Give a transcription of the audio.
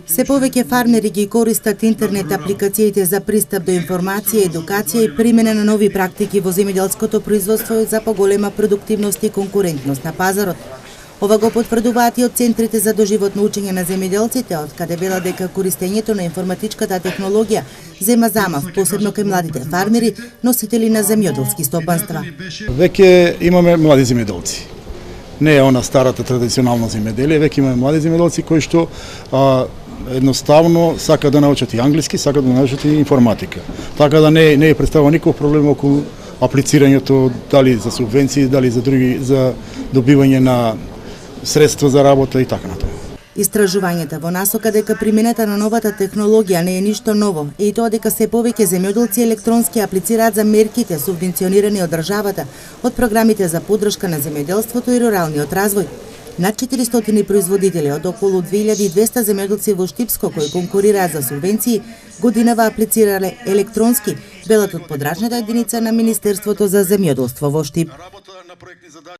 Се повеќе фармери ги користат интернет апликациите за пристап до информација, едукација и примена на нови практики во земјоделското производство за поголема продуктивност и конкурентност на пазарот. Ова го потврдуваат и од центрите за доживотно учење на земјоделците, од каде велат дека користењето на информатичката технологија зема замав, посебно кај младите фармери, носители на земјоделски стопанства. Веќе имаме млади земјоделци. Не е она старата традиционално земјоделие, веќе имаме млади земјоделци кои што едноставно сака да научат и англиски, сака да научат и информатика. Така да не е представува никаков проблем околу аплицирањето, дали за субвенции, дали за други, за добивање на средства за работа и така натаму. Истражувањата во насока дека примената на новата технологија не е ништо ново е и тоа дека се повеќе земјоделци електронски аплицираат за мерките субвенционирани од државата од програмите за поддршка на земјоделството и руралниот развој. Над 400 производители од околу 2200 земјоделци во Штипско кои конкурираат за субвенции годинава аплицирале електронски, велат од подрачната единица на Министерството за земјоделство во Штип.